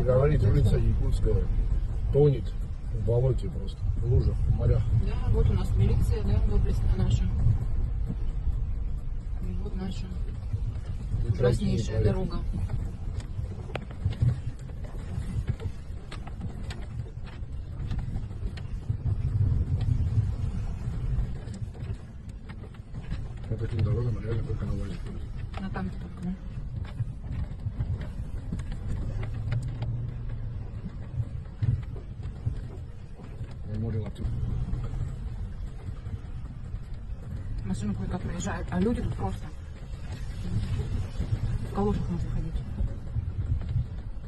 говорит, улица Якутская тонет в болоте просто, в лужах, в морях. Да, вот у нас милиция, да, доблестная наша. И вот наша ужаснейшая дорога. По таким дорогам реально только на УАЗе. На танке только, да? Море латык. Машины кое-как проезжают, а люди тут просто в калошах можно ходить.